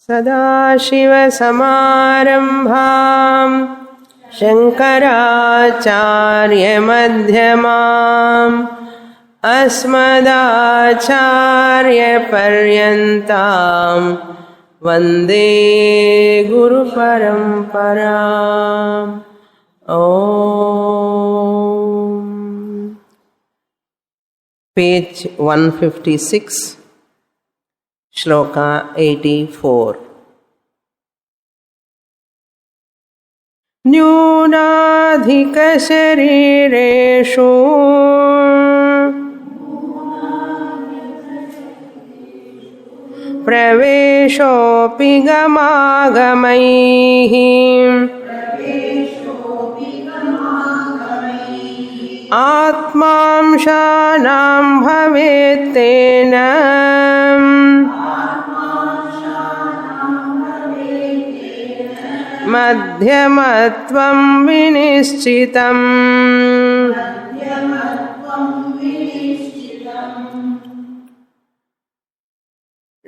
सदाशिवसमारम्भां शङ्कराचार्यमध्यमाम् अस्मदाचार्यपर्यन्तां वन्दे गुरुपरम्पराम्। ओम। पेज 156, श्लोका 84। न्यूनाधिकशरीरेषु प्रवेशोऽपि गमागमैः आत्मांशानां भवेत्तेन मध्यमत्वं विनिश्चितम्।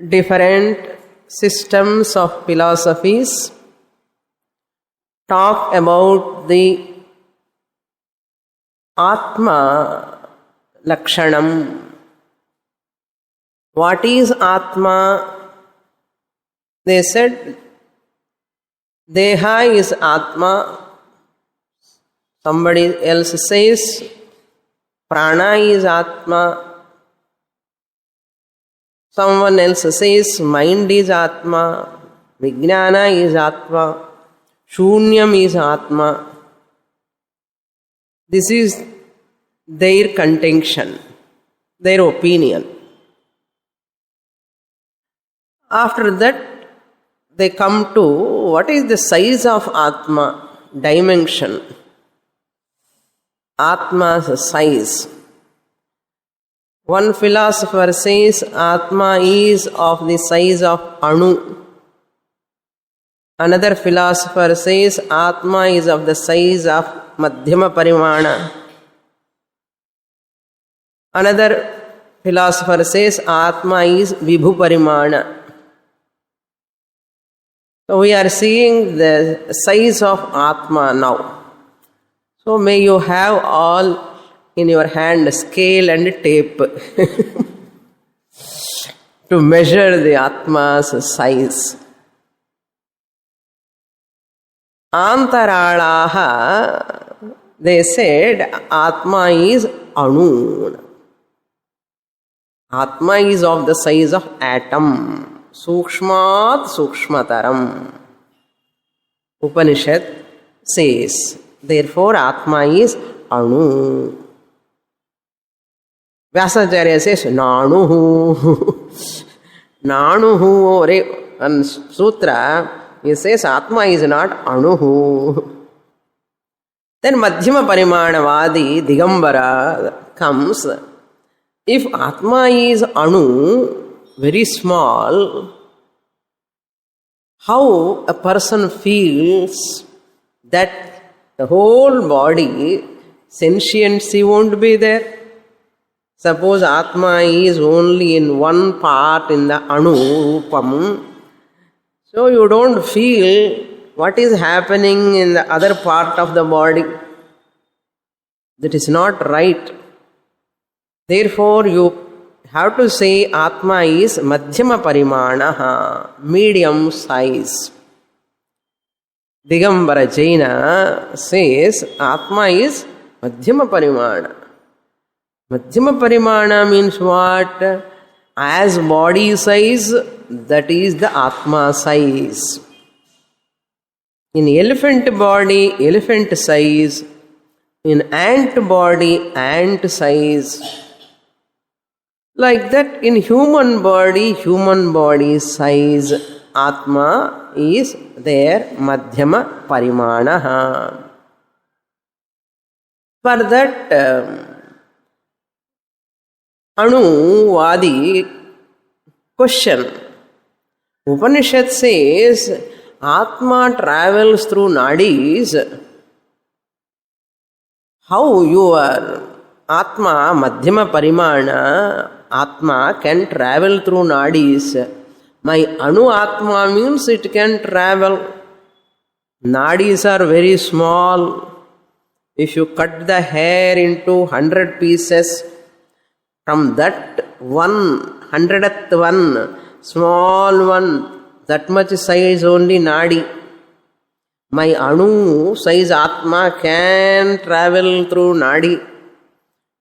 Different systems of philosophies talk about the Atma Lakshanam. What is Atma? They said Deha is Atma. Somebody else says Prana is Atma. Someone else says mind is Atma. Vijnana is Atma. Shunyam is Atma. This is their contention, their opinion. After that, they come to what is the size of Atma, dimension. Atma's size. One philosopher says Atma is of the size of Anu. Another philosopher says Atma is of the size of Madhyama Parimana. Another philosopher says Atma is Vibhu Parimana. So we are seeing the size of Atma now. So may you have all in your hand scale and tape to measure the Atma's size. Antaralaha, they said Atma is Anu. Atma is of the size of atom. Sukshmat Sukshmataram. Upanishad says, therefore Atma is Anu. Vyasacharya says, Nanuhu. Nanuhu, and Sutra, he says Atma is not Anuhu. Then Madhyama Parimanavadi, Digambara comes. If Atma is Anu, very small, how a person feels that the whole body, sentiency won't be there. Suppose Atma is only in one part in the Anu Rupam, so you don't feel what is happening in the other part of the body. That is not right. Therefore, you have to say Atma is Madhyama Parimanaha, medium size. Digambara Jaina says Atma is Madhyama Parimana. Madhyama Parimana means what? As body size, that is the Atma size. In elephant body, elephant size. In ant body, ant size. Like that, in human body size, Atma is there, Madhyama Parimanaha. For that, Anu Vadi question. Upanishad says, Atma travels through nadis. How your Atma, Madhyama Parimana, Atma can travel through nadis. My Anu Atma means it can travel. Nadis are very small. If you cut the hair into 100 pieces, from that 100th one, small one, that much size only Nadi. My Anu size Atma can travel through Nadi.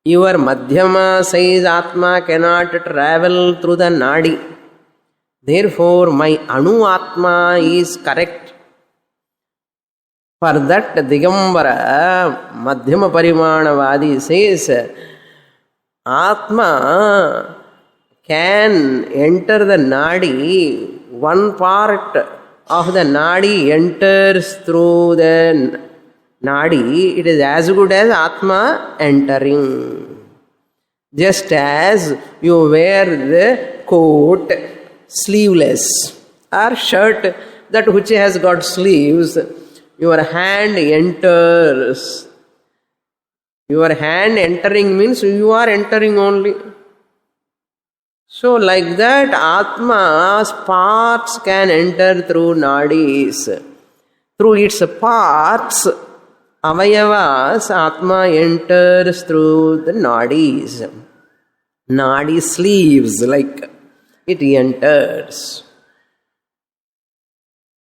Your Madhyama size Atma cannot travel through the Nadi. Therefore, my Anu Atma is correct. For that, Digambara, Madhyama Parimanavadi says, Atma can enter the Nadi, one part of the Nadi enters through the Nadi, it is as good as Atma entering. Just as you wear the coat sleeveless or shirt that which has got sleeves, your hand enters. Your hand entering means you are entering only. So like that, Atma's parts can enter through Nadis. Through its parts, Avayavas, Atma enters through the Nadis. Nadi sleeves, like it enters.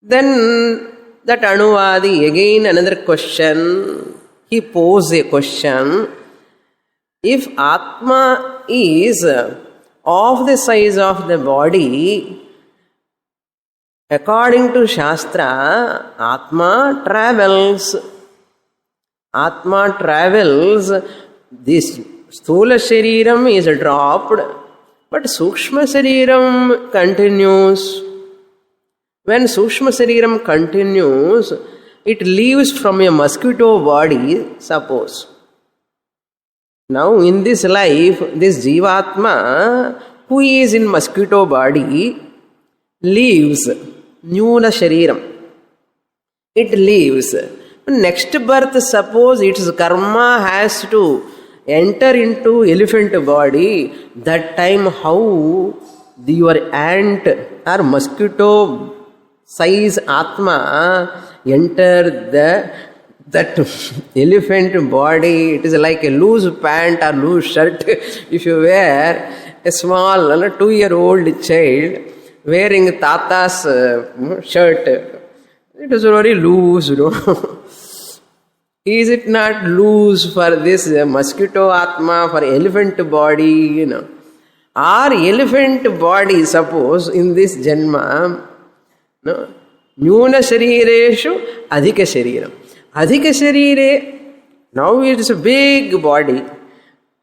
Then that Anuvadi, again another question, he posed a question. If Atma is of the size of the body, according to Shastra, Atma travels. Atma travels. This Sthula Shariram is dropped, but Sukshma Shariram continues. When Sukshma Shariram continues, it leaves from a mosquito body, suppose. Now in this life, this Jivatma, who is in mosquito body, leaves Nyuna Shariram. It leaves. Next birth, suppose its karma has to enter into elephant body, that time how your ant or mosquito size Atma enter that elephant body. It is like a loose pant or loose shirt. If you wear a small 2-year-old child wearing Tata's shirt, it is very loose, Is it not loose for this mosquito Atma, for elephant body, Or elephant body, suppose, in this Janma, Nyuna Sharireshu Adhika Shariram. Adhika Sharire, now it is a big body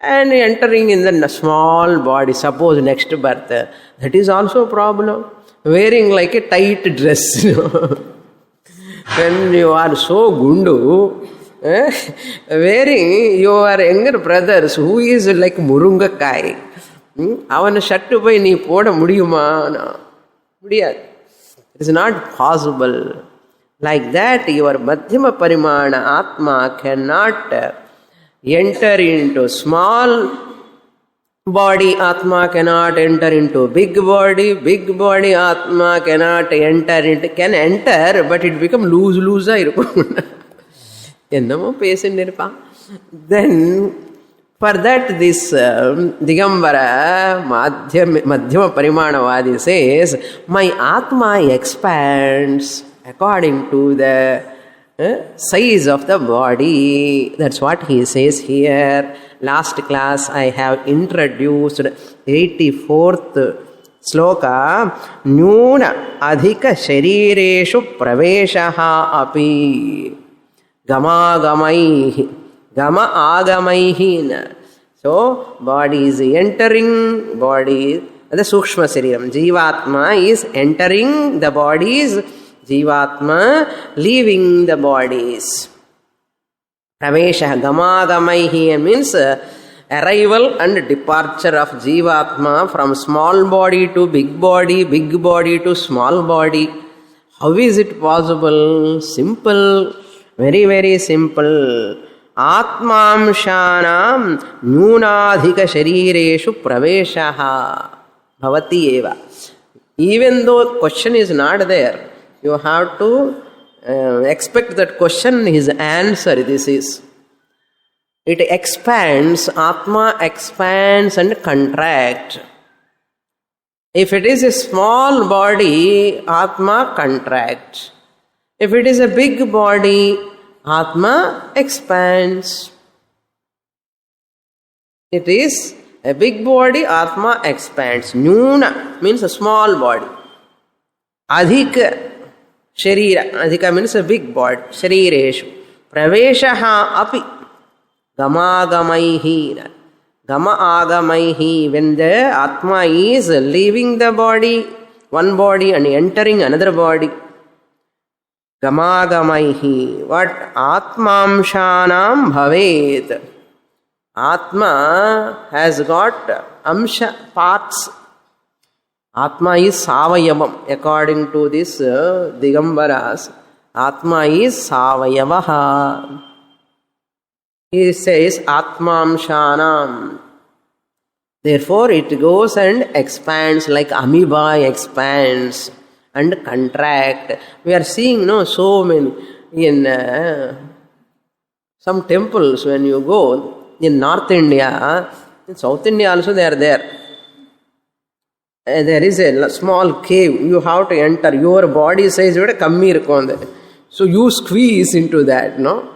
and entering in the small body, suppose next birth. That is also a problem. Wearing like a tight dress, When you are so gundu, wearing your younger brothers who is like Murungakai, avana shattu pai nee poda mudiyuma? Mudiyadu. It is not possible. Like that, your Madhyama Parimana Atma cannot enter into small body. Atma cannot enter into big body. Big body Atma cannot enter into, can enter, but it become loose. Then, for that, this Digambara Madhyama Parimanavadi says, my Atma expands according to the size of the body. That's what he says here. Last class I have introduced 84th sloka. Nyuna adhika sharireshu praveshaha api gama gamaihi gama agamaihi. So body is entering body, the Sukshma Shariram. Jivatma is entering the bodies, Jivatma leaving the bodies. Pravesha Gamagamaihi means arrival and departure of Jivatma from small body to big body to small body. How is it possible? Simple, very, very simple. Atmamshanam nyunadhika sharireshu praveshaha bhavati eva. Even though question is not there, you have to expect that question is answer. This is. It expands, Atma expands and contracts. If it is a small body, Atma contracts. If it is a big body, Atma expands. It is a big body, Atma expands. Nyuna means a small body. Adhika, Sharira. Adhika means a big body. Sharireshu. Praveshaha api. Gamagamaihi. Gama agamaihi. When the Atma is leaving the body, one body, and entering another body. Gamagamaihi. What? Atmamshanam bhavet. Atma has got amsha parts. Atma is savayavam. According to this Digambaras, Atma is savayavaha. He says Atmamshanam. Therefore it goes and expands like amoeba expands and contract. We are seeing so many in some temples. When you go in North India, in South India also they are there. There is a small cave. You have to enter. Your body size is kammi irukonde. So you squeeze into that, no?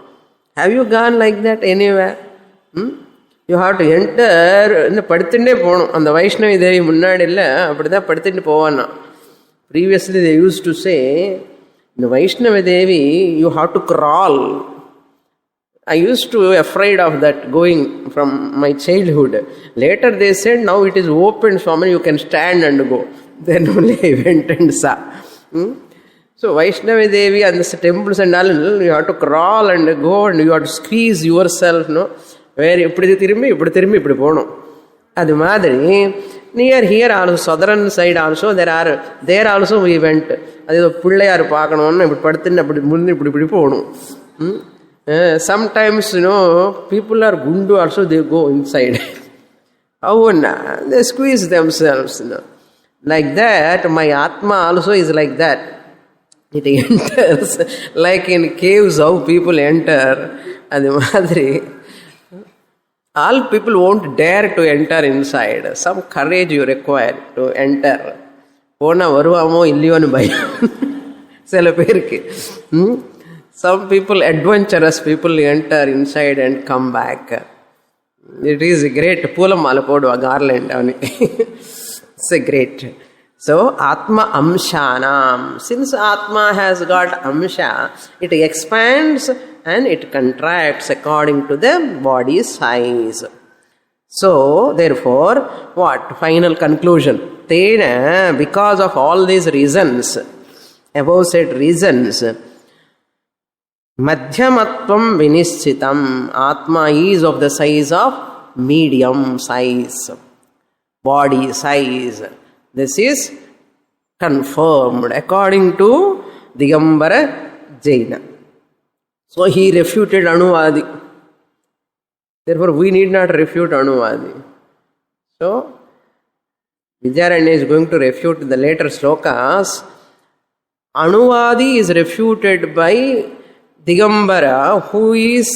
Have you gone like that anywhere? You have to enter. இந்த படுத்துட்டே போகணும். அந்த வைஷ்ணவி தேவி முன்னாடி இல்லை, அப்படிதான் படுத்துட்டு போவானா. Previously they used to say, the Vaishnava Devi, you have to crawl. I used to be afraid of that going from my childhood. Later they said, now it is open, Swami, you can stand and go. Then only I went and saw. So Vaishnava Devi and the temples and all, you have to crawl and go and you have to squeeze yourself, no? Where இப்படி திரும்பி இப்படி போகணும். அது மாதிரி near here also, southern side also, there also we went. அது பிள்ளையார் பார்க்கணும்னு இப்படி படுத்துன்னு அப்படி முன்னு இப்படி போகணும். Sometimes, people are gundu also, they go inside. They squeeze themselves. Like that, my Atma also is like that. It enters, like in caves how people enter. Adi madri, all people won't dare to enter inside. Some courage you require to enter. Pona varuvamo illiyonu bayam. Sela perki. Some people, adventurous people, enter inside and come back. It is great. Poolamala podu garland. It's a great. So, Atma Amshanam. Since Atma has got Amsha, it expands and it contracts according to the body size. So, therefore, what? Final conclusion. Tena, because of all these reasons, above said reasons, Madhyamatvam Vinischitam. Atma is of the size of medium size. Body size. This is confirmed according to Digambara Jaina. So he refuted Anuvadi. Therefore we need not refute Anuvadi. So Vidyaranya is going to refute the later slokas. Anuvadi is refuted by Digambara, who is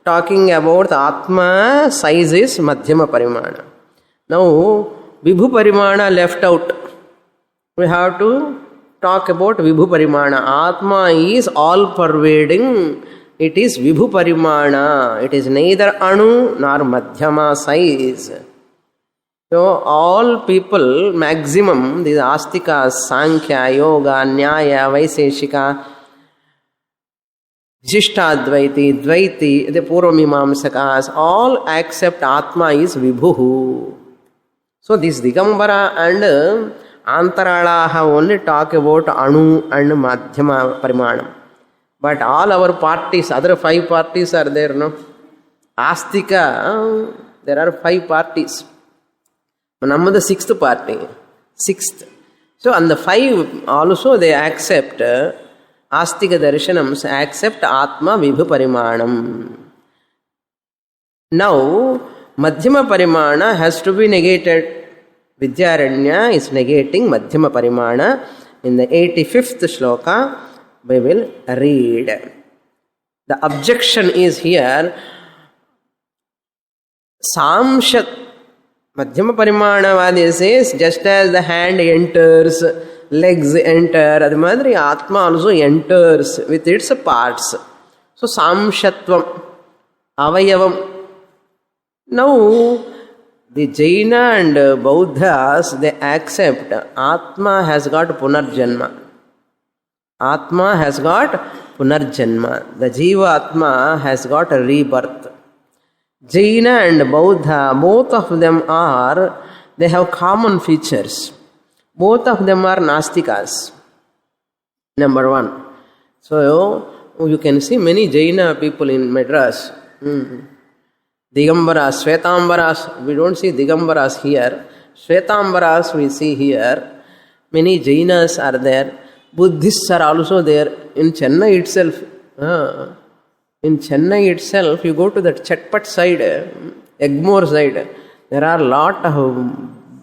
talking about Atma size is Madhyama Parimana. Now Vibhu Parimana left out. We have to talk about Vibhu Parimana. Atma is all pervading. It is Vibhu Parimana. It is neither Anu nor Madhyama size. So all people, maximum, these Astikas, Sankhya, Yoga, Nyaya, Vaiseshika, Vishishtadvaiti, Dvaiti, the Purvamimamsakas, all accept Atma is Vibhu. So this Digambara and Antarala have only talk about Anu and Madhyama Parimanam. But all our parties, other 5 parties are there, no? Astika, there are 5 parties. Namma the 6th party. 6th. So on the 5 also they accept, Astika Darshanams accept Atma Vibhu Parimanam. Now, Madhyama Parimana has to be negated. Vidyaranya is negating Madhyama Parimana. In the 85th shloka, we will read. The objection is here, Samshat. Madhyama Parimanavadi says, just as the hand enters, legs enter, adu madri Atma also enters with its parts. So, Samshatvam, Avayavam. Now, the Jaina and Buddhas, they accept Atma has got Punarjanma. Atma has got Punarjanma. The Jiva Atma has got a rebirth. Jaina and Buddha, both of them they have common features. Both of them are Nastikas. Number one. So, you can see many Jaina people in Madras. Digambaras, Shvetambaras, we don't see Digambaras here. Shvetambaras we see here. Many Jainas are there. Buddhists are also there. In Chennai itself, you go to that Chatpat side, Egmore side, there are a lot of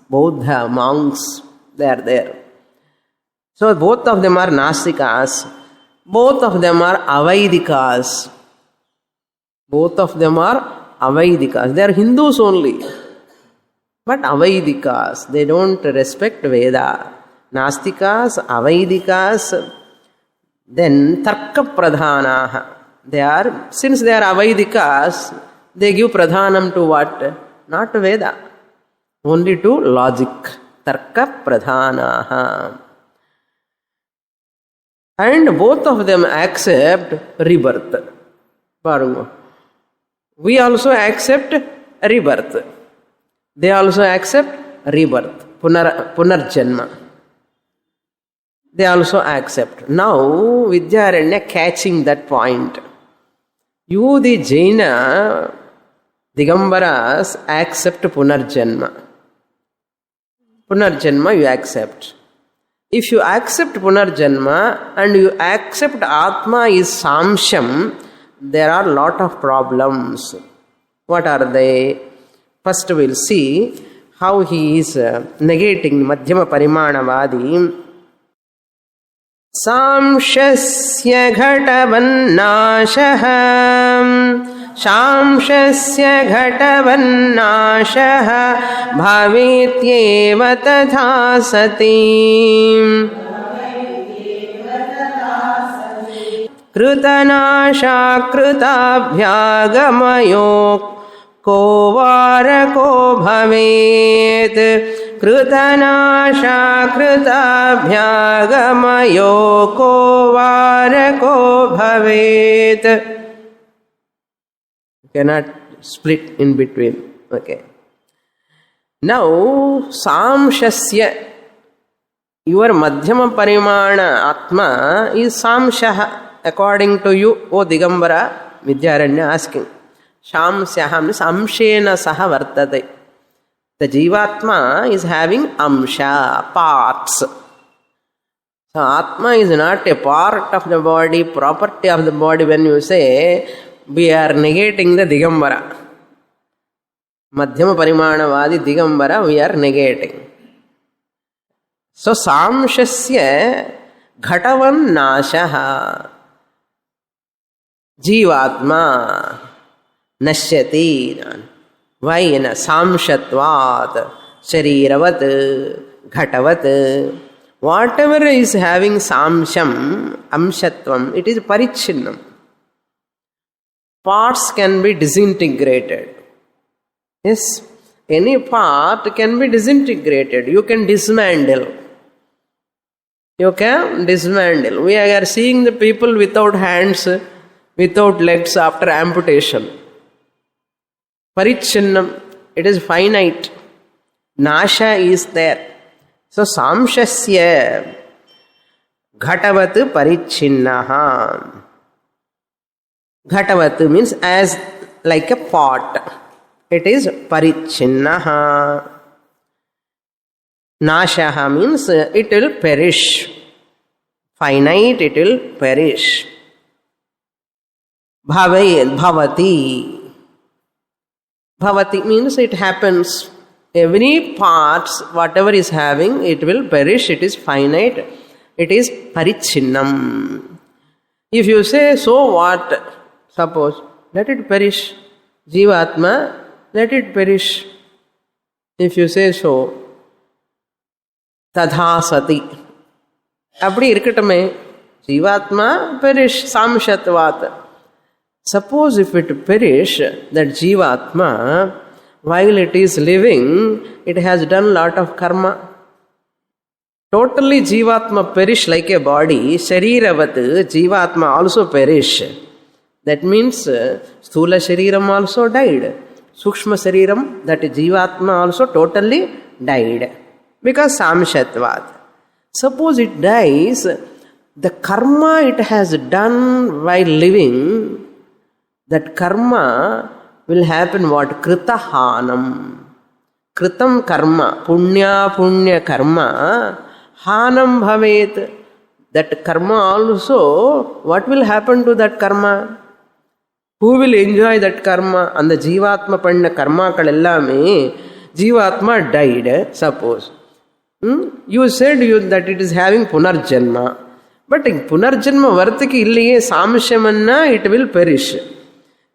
Buddha monks, they are there. So both of them are Nastikas. Both of them are Avaidikas. Both of them are Avaidikas. They are Hindus only. But Avaidikas, they don't respect Veda. Nastikas, Avaidikas, then Tarka Pradhanaha. Since they are Avaidikas, they give Pradhanam to what? Not Veda. Only to logic. Tarka Pradhanaha. And both of them accept rebirth. We also accept rebirth. They also accept rebirth. Punarjanma. They also accept. Now, Vidyaranya catching that point. You, the Jaina, Digambaras, accept Punarjanma. Punarjanma you accept. If you accept Punarjanma and you accept Atma is Samsham, there are a lot of problems. What are they? First we'll see how he is negating Madhyama Parimanavadi. Samshasya ghatavannashah Shamshasya ghatavannashah bhavetyeva tatha sati Krutanasha krutabhyagamayo ko varako bhavet Krutanasha krutabhyagamayo ko varako bhavet. You cannot split in between. Okay. Now, Samshasya, your Madhyama Parimana Atma is Samshaha. According to you, O Digambara, Vidyaranya asking. Shamsyaha means Amshena Saha Vartate. The Jivatma is having Amsha, parts. So Atma is not a part of the body, property of the body. When you say, we are negating the Digambara. Madhyama Parimanavadi Digambara, we are negating. So Samshasya Ghatavan Nashaha Jivatma Nashyati. Why? Samshatvat Shariravat Ghatavat. Whatever is having Samsham, Amshatvam, it is Parichinnam. Parts can be disintegrated. Yes, any part can be disintegrated. You can dismantle. You can dismantle. We are seeing the people without hands, without legs after amputation. Parichinnam, it is finite. Nasha is there. So, Samshasya Ghatavat Parichinnaha. Ghatavat means as like a pot. It is Parichinnaha. Nashaha means it will perish. Finite, it will perish. Bhavati. Bhavati means it happens. Every parts, whatever is having, it will perish, it is finite, it is parichinnam. If you say, so what? Suppose, let it perish. Jivatma, let it perish. If you say so, tadha sati. Appadi irukatume. Jivatma perish samshatvat. Suppose if it perish, that Jivatma, while it is living, it has done lot of karma. Totally Jivatma perish like a body. Shariravat, Jivatma also perish. That means Sthula Shariram also died. Sukshma Shariram, that Jivatma also totally died. Because Samshatvat. Suppose it dies, the karma it has done while living, that karma will happen what? Kritahanam. Kritam karma, punya karma, hanam bhavet. That karma also, what will happen to that karma? Who will enjoy that karma? And the Jivatma panna karma kalellame, Jivatma died, suppose. You said that it is having punarjanma. But in punarjanma vartiki illiye samshamanna, it will perish.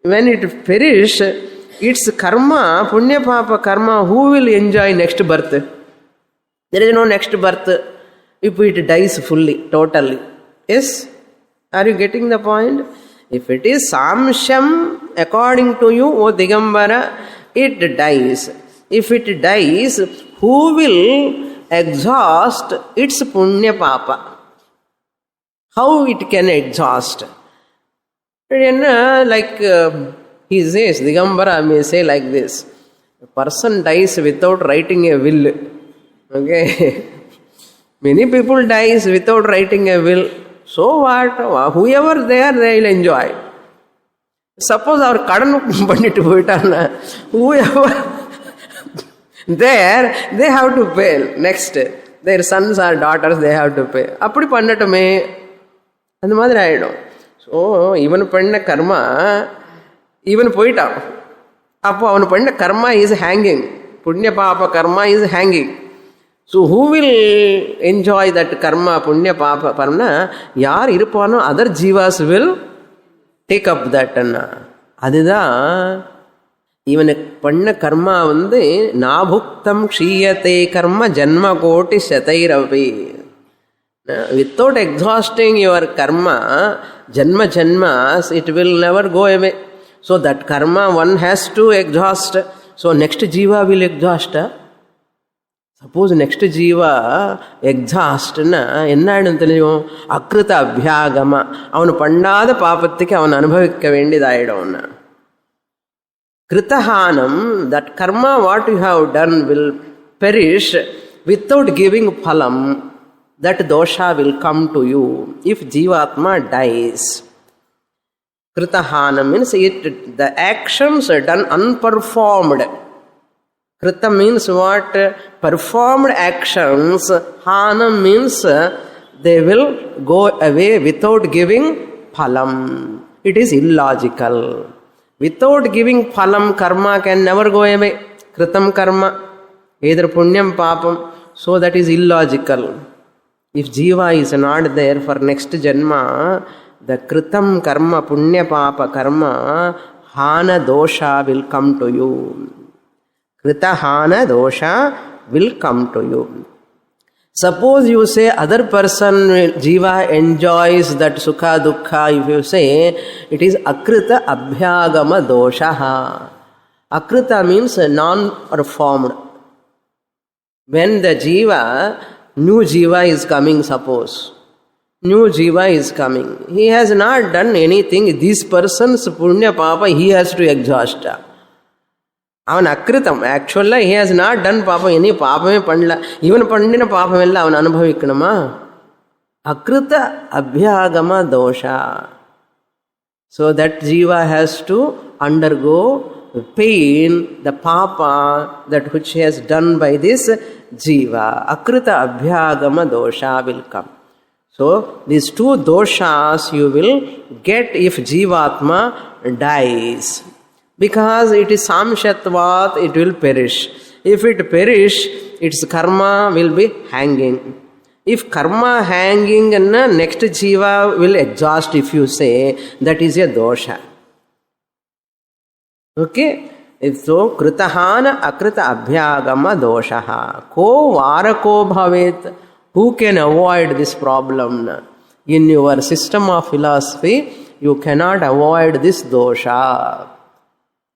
When it perish, its karma, punya papa karma, who will enjoy next birth? There is no next birth if it dies fully, totally. Yes? Are you getting the point? If it is samsham, according to you, O Digambara, it dies. If it dies, who will exhaust its punya papa? How it can exhaust? Like he says, Digambara may say like this: a person dies without writing a will. Okay? Many people dies without writing a will. So what? Whoever there, they will enjoy. Suppose our kadan pandit poitana, whoever there, they have to pay. Next, their sons or daughters, they have to pay. Appadi pannatume. And the mother I know. So, even panna karma, even poita. Appo avanu panna karma is hanging. Punya papa karma is hanging. So, who will enjoy that karma, punya papa parna? Yaar irupano, other jivas will take up that. Adida, even a panna karma vande, nabhuktam kshiyate karma janma koti shatairavi. Without exhausting your karma, janmas, it will never go away. So that karma one has to exhaust. So next jiva will exhaust. Suppose next jiva exhaust na enna anantaliyo akrita abhyagama avanu pandada papattike avanu anubhavikka vendidayidavana. Kritahanam, that karma what you have done will perish without giving phalam. That dosha will come to you if Jivatma dies. Kritahana means the actions are done unperformed. Krita means what? Performed actions. Hana means they will go away without giving phalam. It is illogical. Without giving phalam, karma can never go away. Kritam karma, either punyam papam. So that is illogical. If jiva is not there for next janma, the kritam karma, punya papa karma, hana dosha will come to you. Krita hana dosha will come to you. Suppose you say other person, jiva enjoys that sukha dukkha, if you say, it is akrita abhyagama dosha. Akrita means non-reformed. When the jiva, new jiva is coming, suppose. New jiva is coming. He has not done anything. This person's punya papa, he has to exhaust. Avan akritam. Actually, he has not done papa. Any papa me pandla. Even pandina papa mella avan anubhavikkanama. Akrita abhyagama dosha. So that jiva has to undergo pain, the papa that which he has done by this jiva. Akrita abhyagama dosha will come. So these two doshas you will get if jivatma dies. Because it is samshatvat, it will perish. If it perish, its karma will be hanging. If karma hanging and next jiva will exhaust, if you say, that is a dosha. Okay? So, kritahana akrita abhyagama doshaha. Ko varako bhavet. Who can avoid this problem? In your system of philosophy, you cannot avoid this dosha.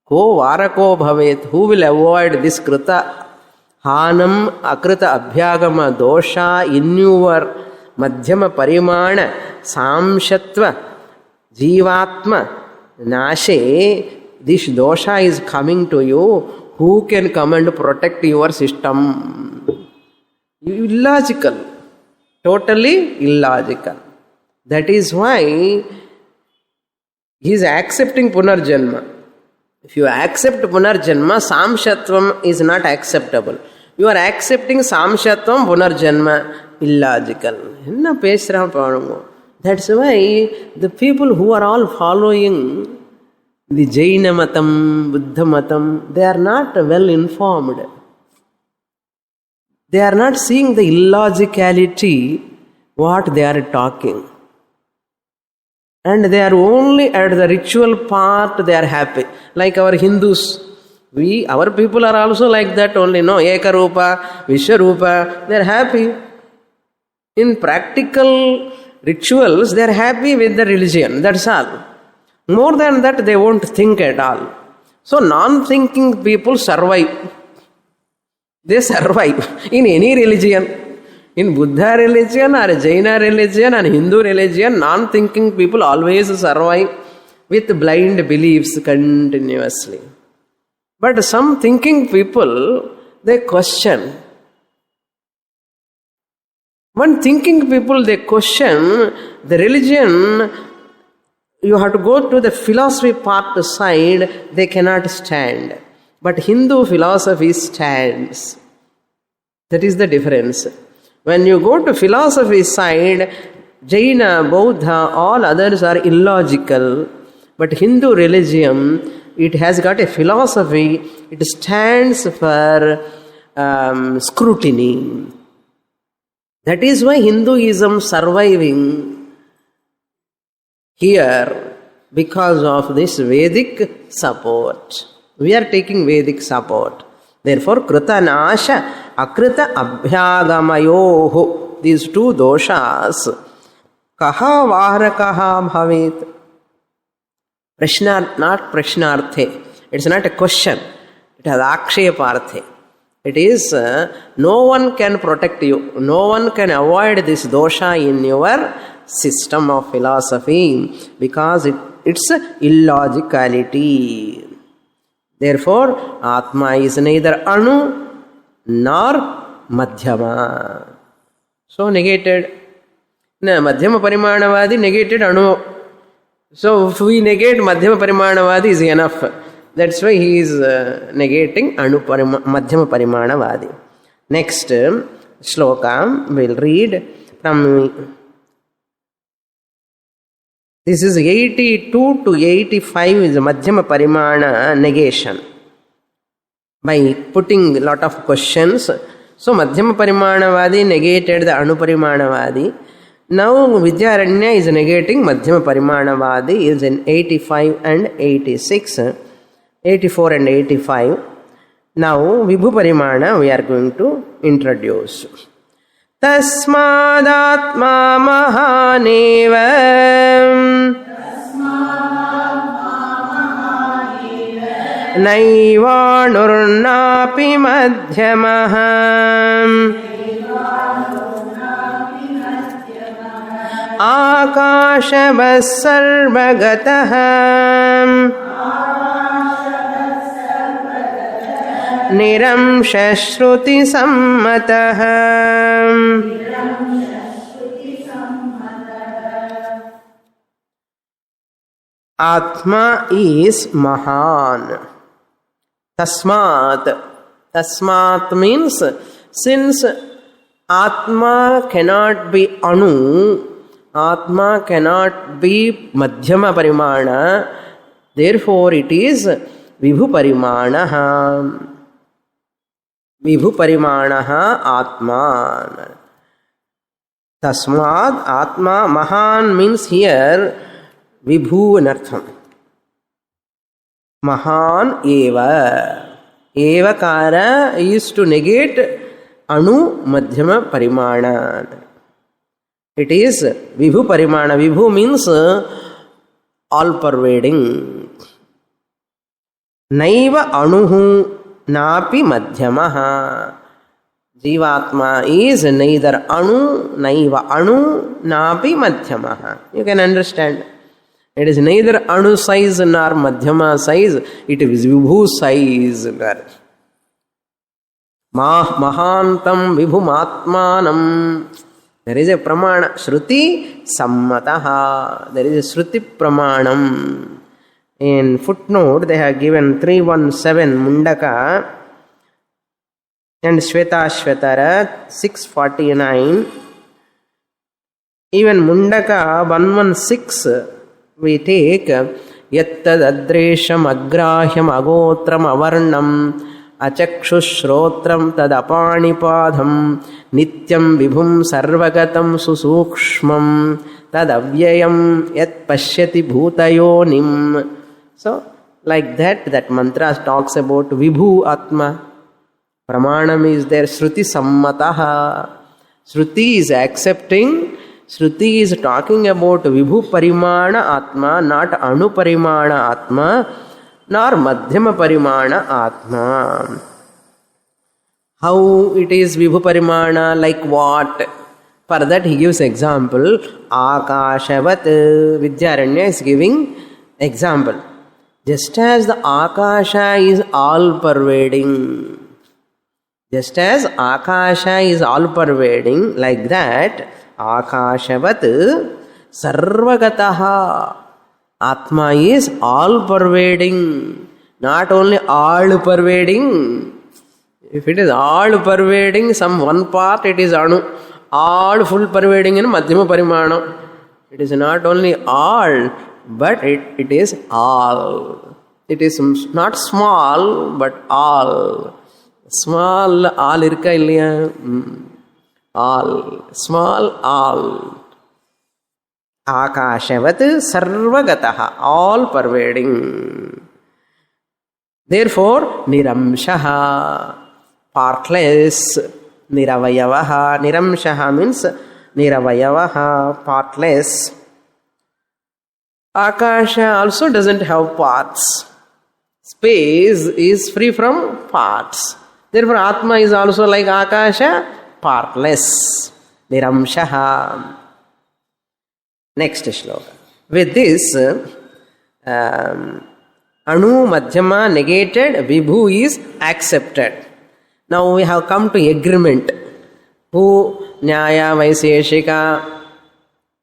Ko varako bhavet. Who will avoid this krita hanam akrita abhyagama dosha in your madhyama parimana samshatva jivatma nashe? This dosha is coming to you. Who can come and protect your system? Illogical. Totally illogical. That is why he is accepting punarjanma. If you accept punarjanma, samshatvam is not acceptable. You are accepting samshatvam, punarjanma, illogical. That's why the people who are all following the Jaina Matam, Buddha Matam, they are not well informed. They are not seeing the illogicality what they are talking. And they are only at the ritual part they are happy. Like our Hindus. Our people are also like that only. No, Ekarupa, Vishwarupa, they are happy. In practical rituals, they are happy with the religion. That's all. More than that, they won't think at all. So, non-thinking people survive. They survive in any religion. In Buddha religion or Jaina religion and Hindu religion, non-thinking people always survive with blind beliefs continuously. But some thinking people, they question. When thinking people, they question the religion, you have to go to the philosophy part side, they cannot stand. But Hindu philosophy stands. That is the difference. When you go to philosophy side, Jaina, Buddha, all others are illogical. But Hindu religion, it has got a philosophy. It stands for scrutiny. That is why Hinduism surviving here because of this Vedic support. We are taking Vedic support. Therefore, Krita Nasha, Akrita Abhyagamayoho, these two doshas, Kaha Vaharakaha Bhavet. Prashna, not Prashnarthe. It's not a question. It has Aksheparthe. It is, no one can protect you. No one can avoid this dosha in your system of philosophy because it's illogicality. Therefore, Atma is neither Anu nor Madhyama. So negated. Madhyama Parimanavadi negated Anu. So if we negate Madhyama Parimanavadi is enough. That's why he is negating Madhyama Parimanavadi. Next shloka we'll read from. This is 82 to 85 is Madhyama Parimana negation. By putting a lot of questions. So Madhyama Parimanavadi negated the Anuparimanavadi. Now Vidyaranya is negating Madhyama Parimanavadi is in 85 and 86. 84 and 85. Now Vibhu Parimana we are going to introduce. Tasmadatma mahaneva naivanurnapi madhyamaha akashabas sarvagataha niramsha shruti sammataha. Atma is Mahan. Tasmat. Tasmat means since Atma cannot be Anu, Atma cannot be Madhyama Parimana, therefore it is Vibhu Parimana. Vibhu Parimanaha Atma. Tasmad Atma Mahan means here Vibhu anartham. Mahan eva. Evakara is to negate Anu Madhyama Parimana. It is Vibhu Parimana. Vibhu means all pervading. Naiva Anuhu Napi Madhyamaha. Jivatma is neither Anu, Naiva Anu, Napi Madhyamaha. You can understand. It is neither Anu size nor Madhyama size. It is Vibhu size. Mahantam Vibhumatmanam. There is a pramana. Shruti sammataha. There is a Shruti pramanam. In footnote, they have given 317 Mundaka and Shvetashvatara 649. Even Mundaka 116 we take Yattad Adresham Agrahyam Agotram Avarnam Achakshushrotram Tadapanipadham Nityam Vibhum Sarvagatam Susukshmam Tadavyayam Yat Pashyati Bhutayonim. So, like that mantra talks about Vibhu Atma. Pramanam is there, Shruti Sammataha. Shruti is accepting, Shruti is talking about Vibhu Parimana Atma, not Anu Parimana Atma, nor Madhyama Parimana Atma. How it is Vibhu Parimana, like what? For that he gives example. Akashavat. Vidyaranya is giving example. Just as the Akasha is all pervading, just as Akasha is all pervading, like that, Akashavat Sarvagataha. Atma is all pervading, not only all pervading. If it is all pervading, some one part it is Anu. All full pervading in Madhyama Parimana. It is not only all, but it is all. It is not small, but all. Small, all irka illaya? All. Small, all. Akashavat sarvagataha. All pervading. Therefore, niramshaha. Partless. Niravayavaha. Niramshaha means niravayavaha. Partless. Akasha also doesn't have parts. Space is free from parts. Therefore, Atma is also like Akasha, partless. Niramshaha. Next shloka. With this, Anu Madhyama negated, Vibhu is accepted. Now we have come to agreement. Who Nyaya, Vaiseshika,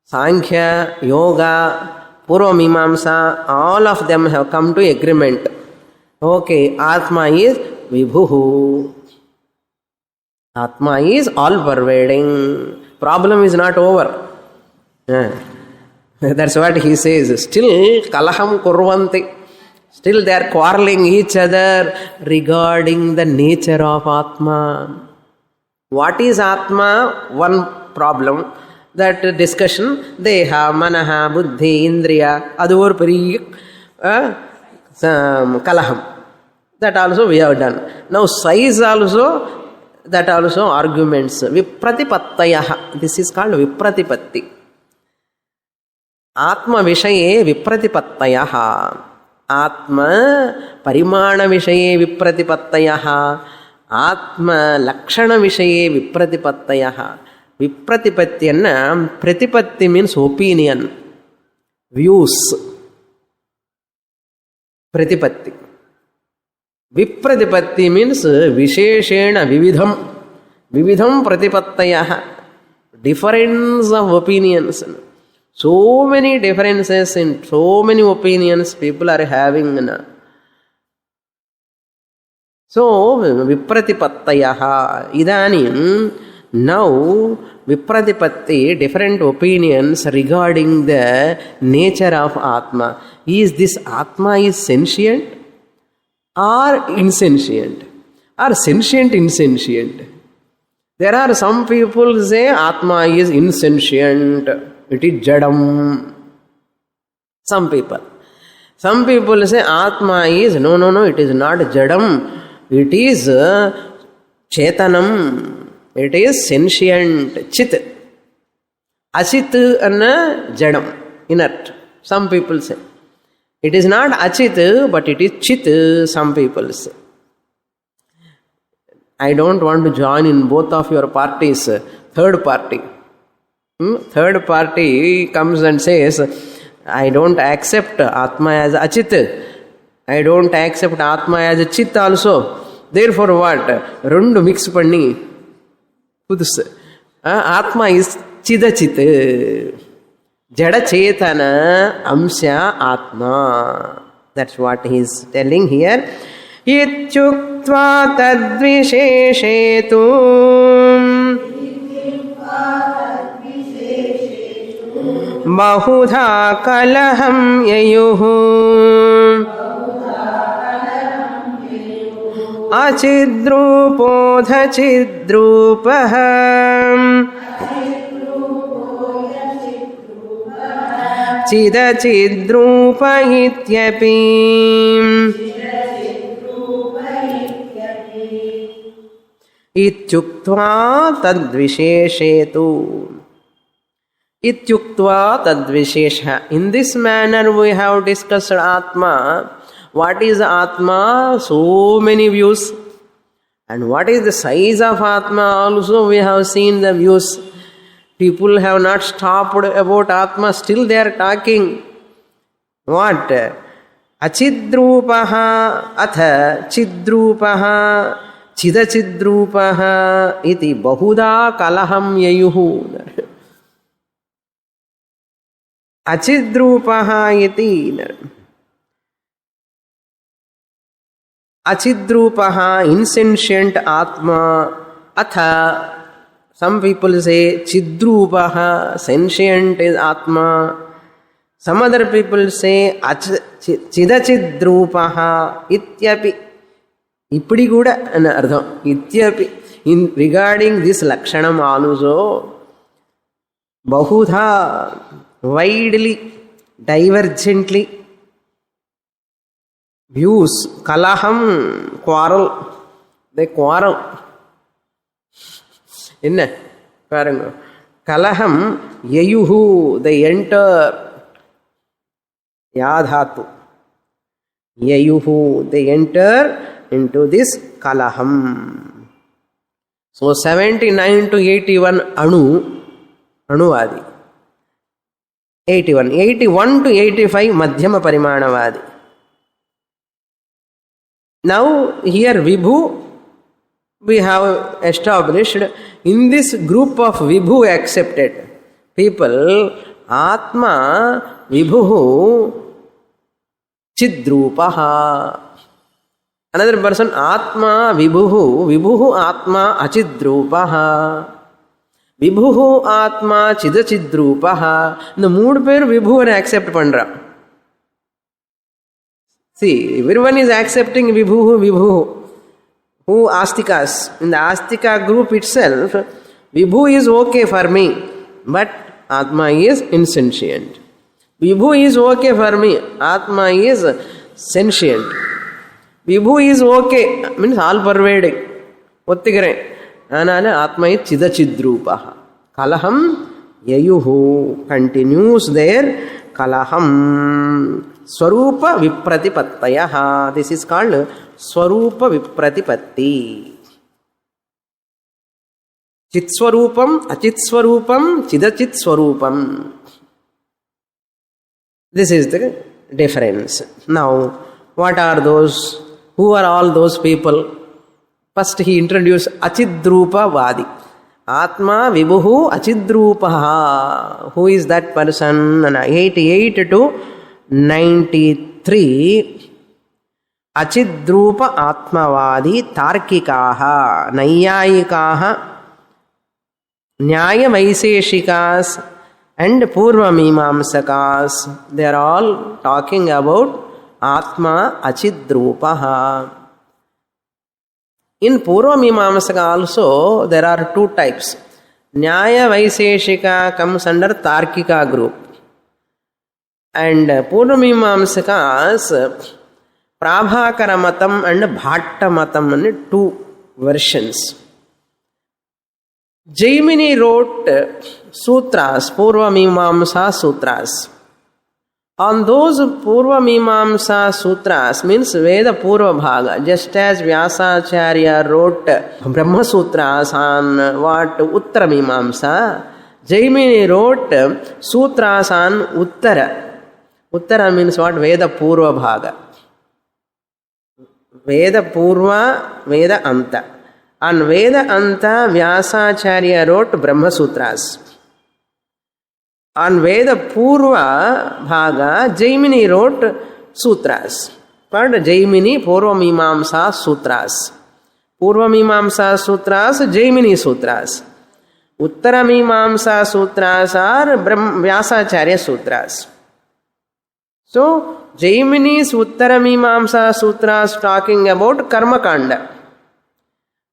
Sankhya, Yoga, Purva Mimamsa, all of them have come to agreement. Okay, Atma is Vibhuhu. Atma is all pervading. Problem is not over. That's what he says. Still kalaham kurvanti. Still they are quarreling each other regarding the nature of Atma. What is Atma? One problem. That discussion, Deha, Manaha, Buddhi, Indriya, Adur Pari, Kalaham. That also we have done. Now size also, that also arguments. Vipratipattayaha. This is called Vipratipatti. Atma Vishaye Vipratipattayaha. Atma Parimana Vishaye Vipratipattayaha. Atma Lakshana Vishaye Vipratipattayaha. Vipratipatti anna, pratipatti means opinion, views. Pratipatti. Vipratipatti means visheshena vividham. Vividham pratipattayaha. Difference of opinions. So many differences in so many opinions people are having. So, vipratipattayaha. Idanim. Now, Vipratipatti, different opinions regarding the nature of Atma. Is this Atma is sentient or insentient? or sentient, insentient. There are some people say Atma is insentient, it is Jadam. Some people say Atma is, no, it is not Jadam, it is Chetanam, it is sentient, Chit. Achit anna Jadam, inert. Some people say. It is not Achit, but it is Chit, some people say. I don't want to join in both of your parties. Third party. Third party comes and says, I don't accept Atma as Achit. I don't accept Atma as Chit also. Therefore what? Rundu mix panni. Atma is Chidachit. Jada Chetana Amsya Atma. That's what he is telling here. Ityuktva tadvisheshetu bahudha kalaham yayuhu achidrupodha chidrupaham chidachidrupa ityapi ityuktva tadvisheshetu. Ityuktva tadvishesha. In this manner we have discussed Atma. What is Atma? So many views. And what is the size of Atma? Also we have seen the views. People have not stopped about Atma. Still they are talking. What? Achidrupaha atha chidrupaha chidachidrupaha iti bahuda kalaham yayuhu. Achidrupaha iti achidrupaha, insentient Atma. Atha, some people say chidrupaha, sentient is Atma. Some other people say chidachidrupaha ityapi. Ipdi kuda an ardham. Ityapi. In regarding this lakshanam also, bahudha, widely, divergently, views, kalaham, quarrel, they quarrel. Inna, paranga. Kalaham, yayuhu, they enter. Yadhatu. Yayuhu, they enter into this kalaham. So 79 to 81 Anuvadi. 81 to 85 Madhyama Parimanavadi. Now here Vibhu we have established. In this group of Vibhu accepted people, Atma Vibhu Chidrupaha. Another person, Atma Vibhu Atma Achidrupaha. Vibhu Atma Chidachidrupaha. The mood pair Vibhu and accept Pandra. See, everyone is accepting Vibhu. Who Astikas? In the Astika group itself, Vibhu is okay for me, but Atma is insentient. Vibhu is okay for me, Atma is sentient. Vibhu is okay, means all pervading. Ottigare. Anana Atma is Chidachidrupaha. Kalaham Yayuhu continues there. Kalaham Swarupa Vipratipattayaha. This is called Swarupa Vipratipatti. Chitswarupam, Achitswarupam, Chidachitswarupam. This is the difference. Now, what are those? Who are all those people? First he introduced Achidrupa Vadi. Atma Vibhu Achidrupaha. Who is that person? 88 to 93. Achidrupa Atmavadi Tarkikaha, Naiyayikaha, Nyaya Vaiseshikas, and Purva Mimamsakas. They are all talking about Atma Achidrupaha. In Purva Mimamsaka also, there are two types. Nyaya Vaiseshika comes under Tarkika group. And Purva Mimamsakas, Prabhakara Matam and Bhatta Matam, and two versions. Jaimini wrote sutras, Purva Mimamsa sutras. On those Purva Mimamsa sutras, means Veda Purva Bhaga, just as Vyasacharya wrote Brahma Sutras on what Uttara Mimamsa, Jaimini wrote sutras on Uttara. Uttara means what? Veda Purva Bhaga. Veda Purva, Veda Anta. On Veda Anta, Vyasacharya wrote Brahma Sutras. On Veda Purva Bhaga, Jaimini wrote Sutras. Called Jaimini Purva Mimamsa Sutras. Purva Mimamsa Sutras, Jaimini Sutras. Uttara Mimamsa Sutras are Vyasacharya Sutras. So, Jaimini's Uttara Mimamsa Sutras talking about Karma Kanda.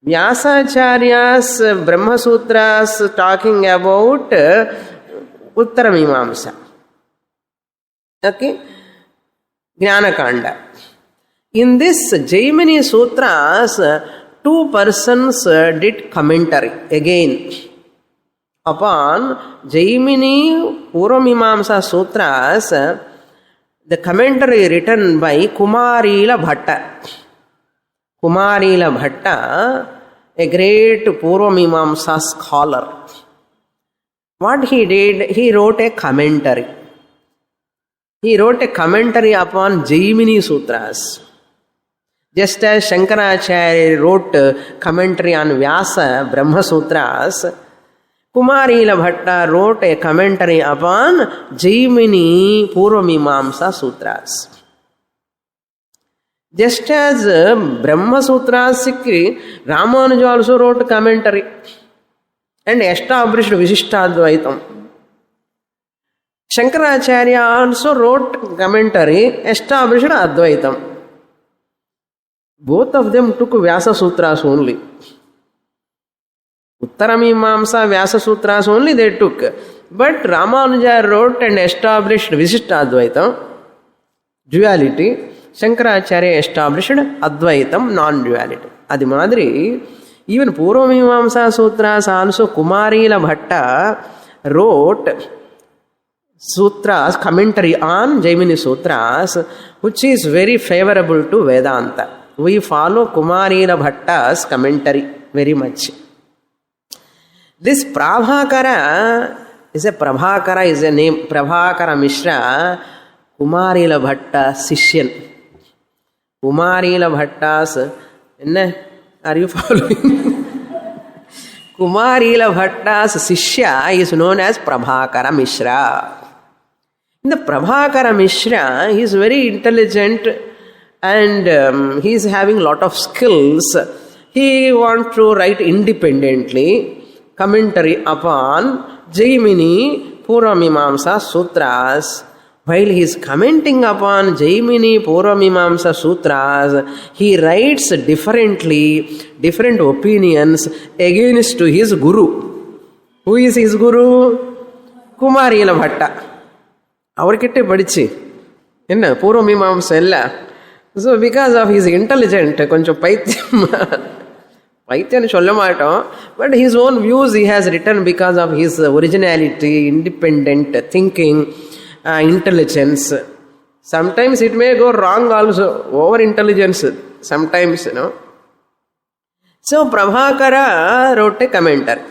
Vyasacharya's Brahma Sutras talking about Uttara Mimamsa. Okay? Jnana Kanda. In this Jaimini Sutras, two persons did commentary again upon Jaimini Purva Mimamsa Sutras, the commentary written by Kumarila Bhatta. Kumarila Bhatta, a great Purva Mimamsa scholar. What he did, he wrote a commentary. He wrote a commentary upon Jaimini Sutras. Just as Shankaracharya wrote commentary on Vyasa Brahma Sutras, Kumarila Bhatta wrote a commentary upon Jaimini Purva Mimamsa Sutras. Just as Brahma Sutras, Ramanuja also wrote commentary and established Vishishtadvaitam. Shankaracharya also wrote commentary, established Advaitam. Both of them took Vyasa Sutras only. Uttara Mimamsa Vyasa Sutras only they took. But Ramanuja wrote and established Vishishtadvaitam, duality. Shankaracharya established Advaitam, non-duality. Adi madri, even Purva Mimamsa Sutras also Kumarila Bhatta wrote sutras, commentary on Jaimini Sutras, which is very favorable to Vedanta. We follow Kumarila Bhatta's commentary very much. This Prabhakara is a name, Prabhakara Mishra, Kumarila Bhatta Sishyan. Kumarila Bhatta's, are you following? Kumarila Bhatta's Sishya is known as Prabhakara Mishra. In the Prabhakara Mishra, he is very intelligent and he is having lot of skills. He wants to write independently commentary upon Jaimini Purva Mimamsa Sutras. While he is commenting upon Jaimini Purva Mimamsa Sutras, he writes differently, different opinions against his Guru. Who is his Guru? Kumarila Bhatta. Avarkitte padichi. Enna Purva Mimamsa ella. So because of his intelligent, koncham Paityan sollamatom, but his own views he has written because of his originality, independent thinking, intelligence. Sometimes it may go wrong also, over intelligence sometimes, So Prabhakara wrote a commentary.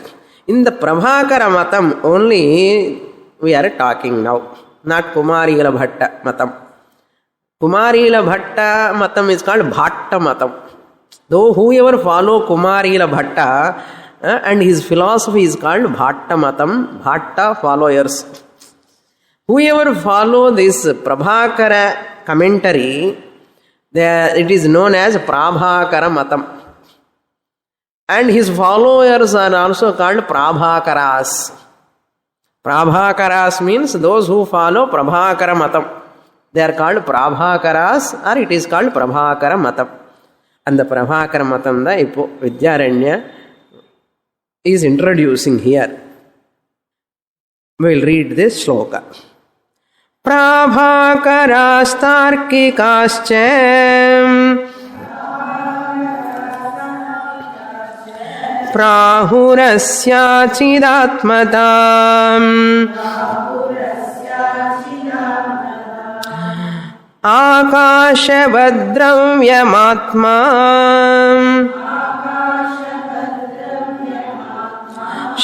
In the Prabhakara Matam only we are talking now, not Kumarila Bhatta Matam. Kumarila Bhatta Matam is called Bhatta Matam. Though whoever follow Kumarila Bhatta and his philosophy is called Bhatta Matam, Bhatta followers. Whoever follow this Prabhakara commentary, it is known as Prabhakara Matam. And his followers are also called Prabhakaras. Prabhakaras means those who follow Prabhakara Matam. They are called Prabhakaras or it is called Prabhakara Matam. அந்த பிரபாகர மதம் தான் இப்போ Vidyaranya is introducing here. We will read this shloka. Prabhakarastarkikascha prahurasyachidatmatam akashavadravyamatma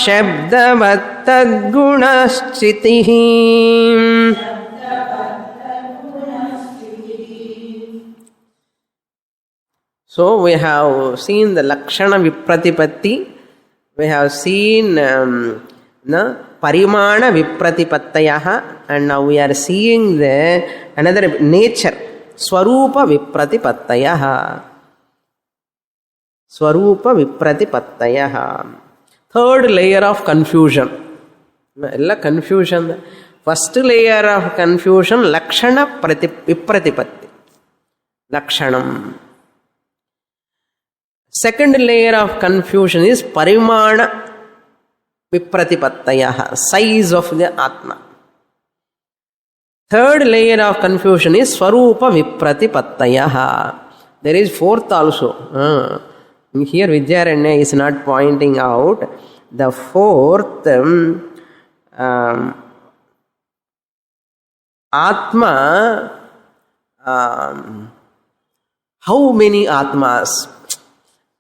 शब्दवत्तद्गुणश्चितिः. So we have seen the Lakshana Vipratipatti, we have seen Parimana Vipratipattayaha, and now we are seeing the another nature, Swarupa Vipratipattayaha. Swarupa Vipratipattayaha. Third layer of confusion. Ella confusion. First layer of confusion, Lakshana Vipratipatti. Lakshanam. Second layer of confusion is Parimana Vipratipattayaha, size of the Atma. Third layer of confusion is Swarupa Vipratipattayaha. There is fourth also. Here Vidyaranya is not pointing out the fourth Atma. How many Atmas?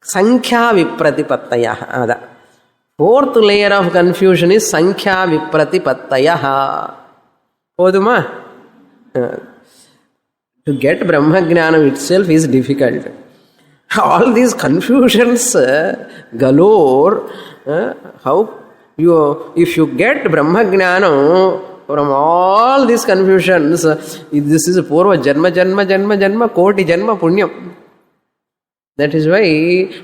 Sankhya Vipratipattayaha. Fourth layer of confusion is Sankhya Vipratipattayaha. Poduma? To get Brahma Jnana itself is difficult. All these confusions galore. How you, if you get Brahma Jnana from all these confusions, this is Purva Janma Janma Janma Janma Koti Janma Punyam. That is why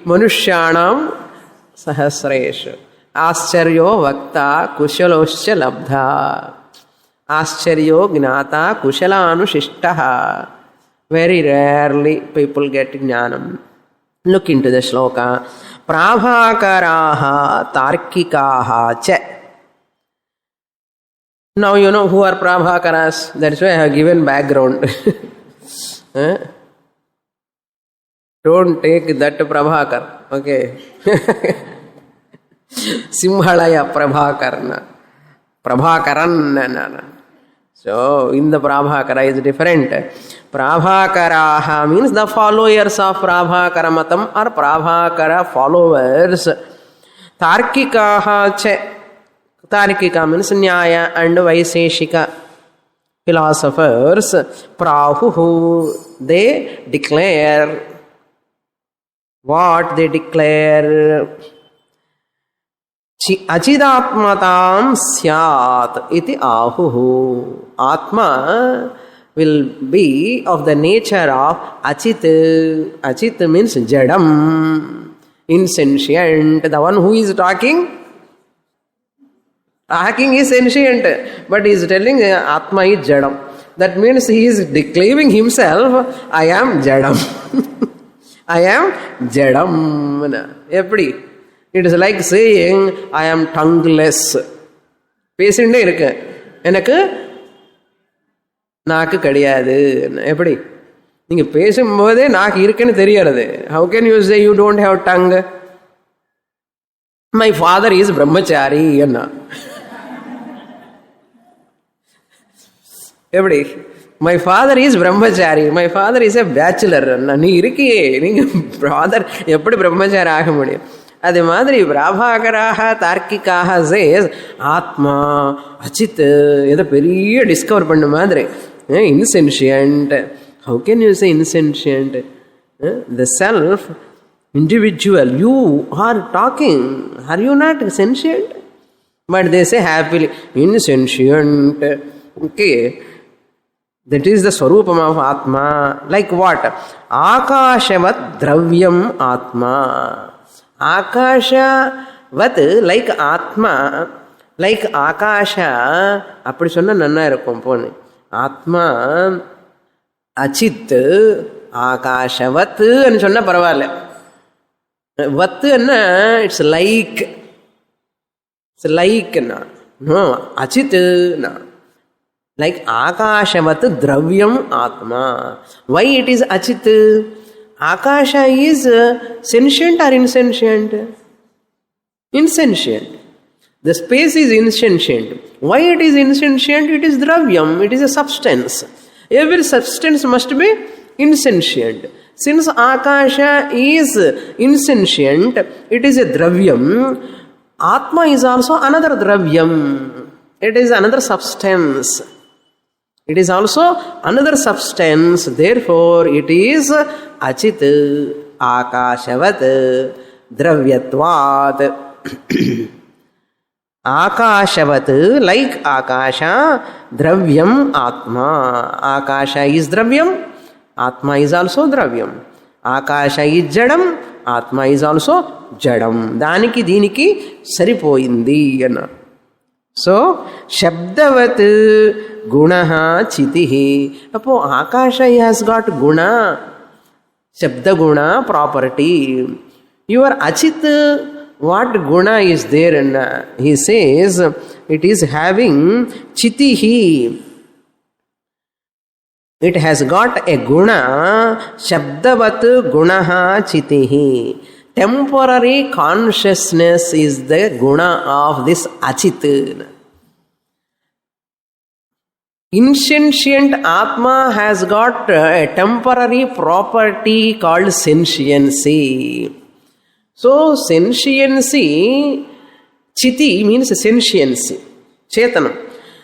Manushyanam Sahasresha Ascharyo Vakta Kushaloscha Labdha Ascharyo Gnata Kushalanushishtaha. Very rarely people get Jnanam. Look into the shloka. Prabhakaraha tarkikaha cha. Now you know who are Prabhakaras. That's why I have given background. Don't take that Prabhakar. Okay. Simhalaya Prabhakarna. Prabhakaran. So, in the Prabhakara is different. Prabhakaraha means the followers of Prabhakara Matam or Prabhakara followers. Tarkikaha che. Tarkika means Nyaya and Vaiseshika philosophers. Prahuhu, they declare. What they declare? Achidatmatam syat iti ahuhu. Atma will be of the nature of Achit. Achit means Jadam, insentient. The one who is talking is sentient, but he is telling Atma is Jadam. That means he is declaring himself, I am Jadam. I am Jadam. Eppadi? It is like saying, I am tongueless. பேசிண்டே இருக்கு, எனக்கு நாக்கு கிடையாது. எப்படி? நீங்கள் பேசும்போதே நாக்கு இருக்குன்னு தெரியாது. How can you say you don't have tongue? My father is brahmachari. என்ன எப்படி? My father is brahmachari. My father is a bachelor. நீ இருக்கியே, நீங்கள் ஃபாதர் எப்படி பிரம்மச்சாரி ஆக முடியும்? அதே மாதிரி பிராபாகராக தார்க்கிக்காக சேஸ் ஆத்மா அச்சித் ஏதோ பெரிய டிஸ்கவர் பண்ண மாதிரி insentient. How can you say insentient? The self individual you are talking, are you not sentient? But they say happily insentient. Okay, that is the swarupam of Atma. Like what? Akashavat dravyam Atma. Akashavat, like Atma, like Akasha. அப்படி சொன்னா நன்னா இருக்கும். போன ஆத்மா அச்சித், ஆகாஷவத் சொன்னா பரவாயில்ல. வத்து என்ன, இட்ஸ் லைக், இட்ஸ் லைக்னா அச்சித்துனா லைக் ஆகாஷவத் திரவியம் ஆத்மா. Why it is achit? Akasha is sentient or insentient? Insentient. The space is insentient. Why it is insentient? It is dravyam, it is a substance. Every substance must be insentient. Since akasha is insentient, it is a dravyam. Atma is also another dravyam. It is another substance. It is also another substance. Therefore, it is achit akashavat dravyatvat. Akashavat, like akasha, dravyam atma. Akasha is dravyam, atma is also dravyam. Akasha is jadam, atma is also jadam. Daniki diniki saripoyindi anna. So, shabdavat gunaha chitihi. Appo akasha has got guna, shabda guna, property. Your achit, what guna is there? And he says it is having chitihi. It has got a guna, shabdavat gunaha chitihi. Temporary consciousness is the guna of this achit. Insentient Atma has got a temporary property called sentiency. So, sentiency, chiti means sentiency, chetanam.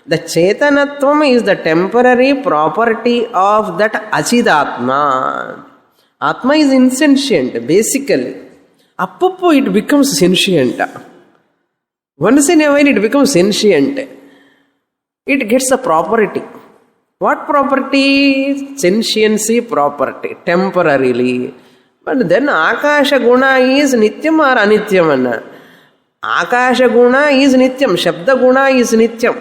The chetanatvam is the temporary property of that achidatma. Atma is insentient, basically. Appo it becomes sentient. Once in a while it becomes sentient. It gets a property. What property? Sentiency property, temporarily. But then Akasha Guna is Nityam or Anityam? Akasha Guna is Nityam, Shabda Guna is Nityam.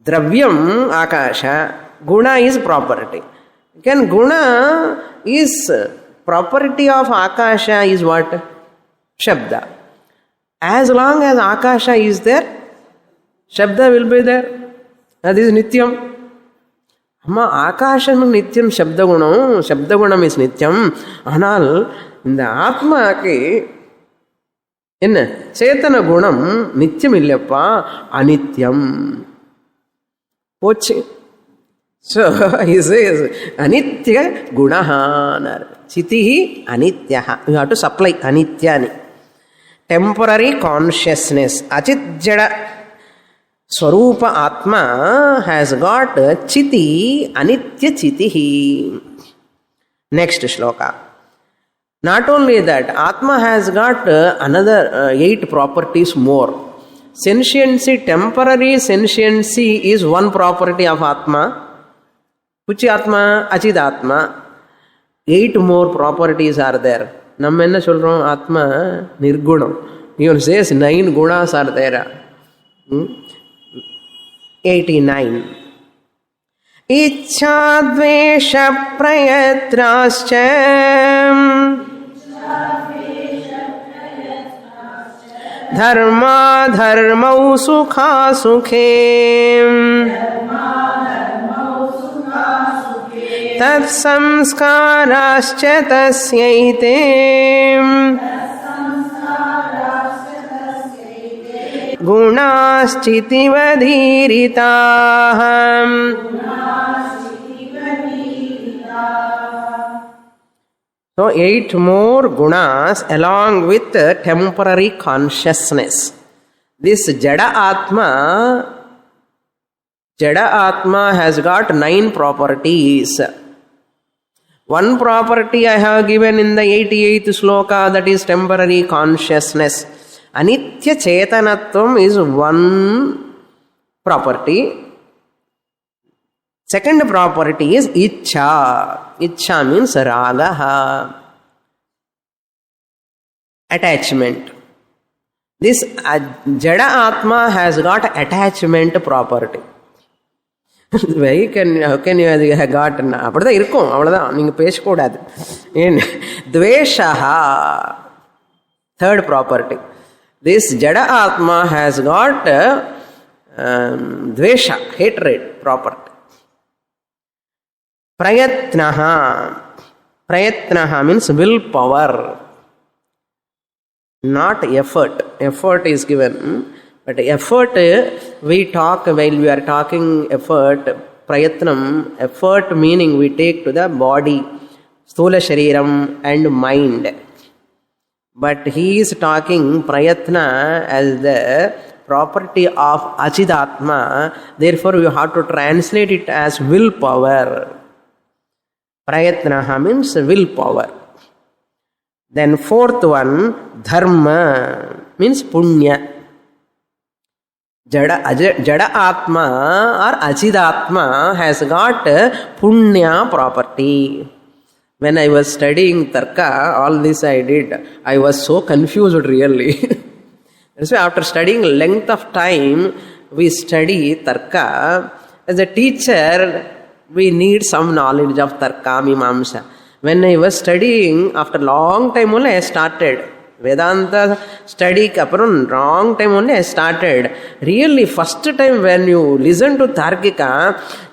Dravyam Akasha, Guna is property. Again, Guna is property of Akasha is what? Shabda. As long as Akasha is there, Shabda will be there. That is Nityam. Amma Akasham Nityam Shabdagunam is Nityam. Anal in the Atma ke enna Chetana Gunam Nityam illappa Anityam. Pochi. So he says Anitya Gunaha. Chitihi Anityaha. You have to supply Anityani. Temporary consciousness. Achit Jada Swarupa Atma has got Chiti, Anitya Chitihi. Next shloka. Not only that, Atma has got another 8 properties more. Sentiency, temporary sentiency is one property of Atma. Which Atma? Achidatma. 8 more properties are there. Nam enna solrom? Atma nirgunam. Even says 9 gunas are there. 89. Ichcha dvesha prayatrascha dharma dharmau sukha sukhe tat samskarascha tasyaite Gunaschiti vadhiritaham. So 8 more gunas along with temporary consciousness. This Jada Atma has got 9 properties. One property I have given in the 88th sloka, that is temporary consciousness. Anitya Chetanatvam is one property. Second property is Ichcha. Ichcha means Ragaha. Attachment. This Jada Atma has got attachment property. how can you have gotten? அப்படிதான் இருக்கும், அவ்வளோதான், நீங்கள் பேசக்கூடாது. ஏன் துவேஷா, third property. This Jada Atma has got dvesha, hatred property. Prayatnaha. Prayatnaha means willpower, not effort. Effort is given, but effort, we talk while we are talking effort, prayatnam, effort meaning we take to the body, sthula shariram and mind. But he is talking prayatna as the property of Achidatma, therefore you have to translate it as willpower. Prayatnaha means willpower. Then fourth one, dharma means punya. Jada Atma or Achidatma has got punya property. When I was studying Tarka, all this I did, I was so confused really. So after studying length of time, we study Tarka. As a teacher, we need some knowledge of Tarka, Mimamsa. When I was studying, after long time only I started. Vedanta study kapparam long time only I started. Really, first time when you listen to Tarkika,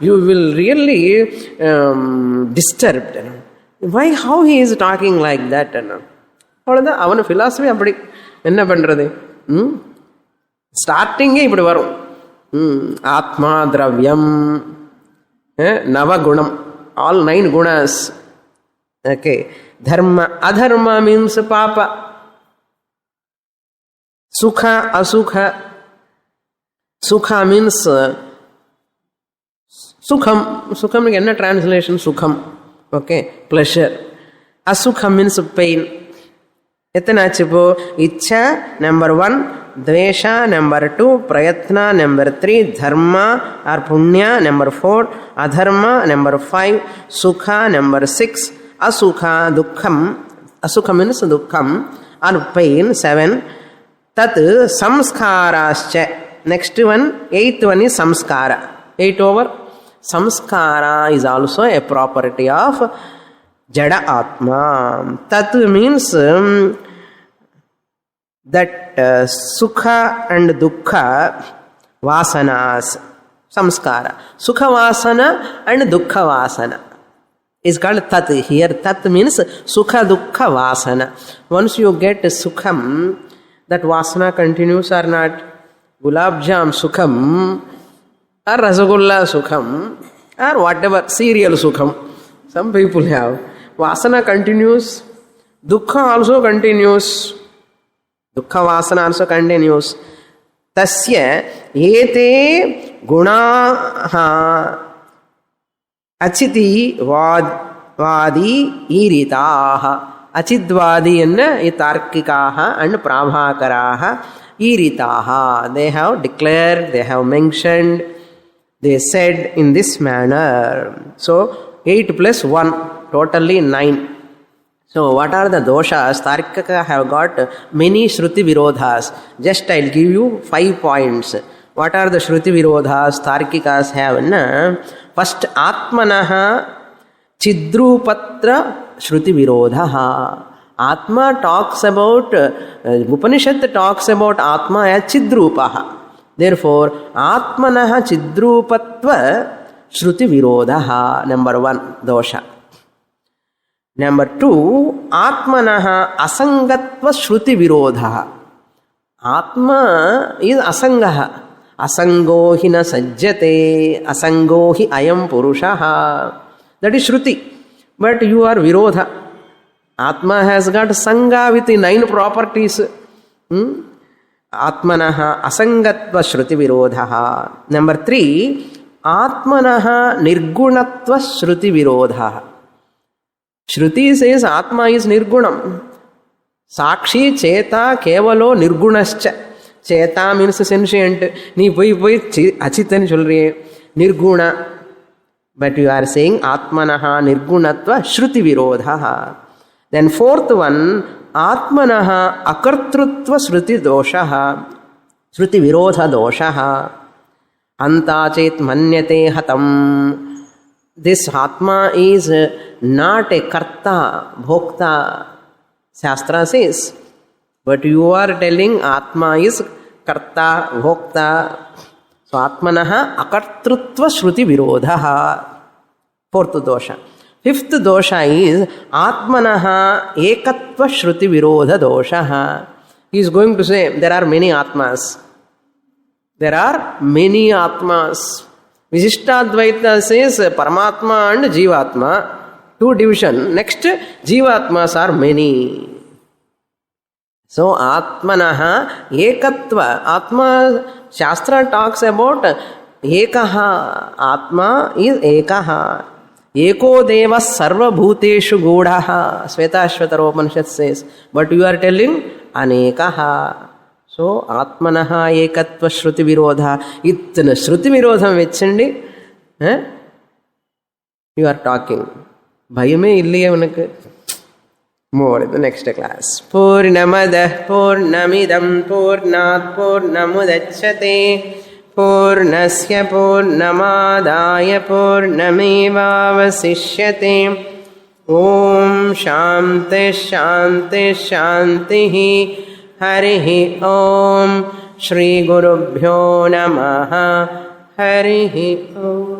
you will really disturbed. Why, how he is talking like that? அவ்வளோதான், அவன philosophy அப்படி. என்ன பண்ணுறது? ஸ்டார்டிங்கே இப்படி வரும். ஆத்மா திரவியம், நவகுணம், all 9 gunas. Okay. Dharma, adharma means papa. Sukha, asukha. Sukha means sukham. Sukham is what translation? Sukham. Okay, pleasure. Asukha means pain. Etanachipo, Icha, number 1, Dvesha, number 2, Prayatna, number 3, Dharma or Punya, number 4, Adharma, number 5, Sukha, number 6, Asukha, Dukkham. Asukha means Dukkham or pain, 7. Tat Samskarascha. Next one, 8th one is Samskara. 8 over. Samskara is also a property of Jada Atma. Tat means that Sukha and Dukkha vasanas. Samskara. Sukha vasana and Dukkha vasana is called Tat. Here Tat means Sukha Dukkha vasana. Once you get Sukham, that vasana continues or not? Gulab Jam Sukham or Rasagulla Sukham or whatever, cereal Sukham. Some people have. Vasana continues. Dukkha also continues. Dukkha vasana also continues. Tasya ete gunaha achiti vadi iritaha. Achidvadi and Tarkikaha and Prabhakaraha iritaha. They have declared, they have mentioned, they said in this manner. So 8 plus 1, totally 9. So what are the doshas? Tarkika have got many Shruti Virodhas. Just I'll give you 5 points. What are the Shruti Virodhas Tarkikas have? First, Atmanaha Chidrupatra Shruti Virodhaha. Atma talks about, Upanishad talks about Atma as Chidrupaha. Therefore, Atmanaha Chidrupatva Shruti Virodhaha. Number 1, dosha. Number 2, Atmanaha Asangatva Shruti Virodhaha. Atma is Asangaha. Asango hi na sajjate, asango hi ayam purushaha. That is Shruti. But you are Virodha. Atma has got Sangha with the 9 properties. Atmanaha Asangatva Shruti Virodhaha. Number 3, Atmanaha Nirgunatva Shruti Virodhaha. Shruti says Atma is Nirgunam. Sakshi Cheta Kevalo Nirgunascha. Cheta means sentient. Nee poi achitan solriye. Nirguna. But you are saying Atmanaha Nirgunatva Shruti Virodhaha. Then 4th one, Atmanaha Akartrutva Shruti Doshaha. Shruti Virodha Doshaha. anta chet manyate hatam. This Atma is not a karta, bhokta, Shastra says. But you are telling Atma is karta, bhokta. So Atmanaha akartrutva shruti virodha. Fourth dosha. Fifth dosha is Atmanaha ekatva shruti virodha dosha. He is going to say there are many Atmas. There are many Atmas. Visishtadvaita says Paramatma and Jivatma. Two division. Next, Jivatmas are many. So Atmanaha ekatva. Atma, Shastra talks about ekaha. Atma is ekaha. Eko deva sarva bhuteshu godaha. Svetashvatara Upanishad says. But you are telling anekaha. So Atmanaha ekatva shruti virodha. Itna shruti virodham vechandi. You are talking. Bhayame illiye unakku. More in the next class. Purnamada Purnamidam Purnat Purnamudachyate Purnasya Purnamadaya Purnamevavasishyate. Om Shanti Shanti Shanti Harihi Om Shri Gurubhyo Namaha Harihi Om.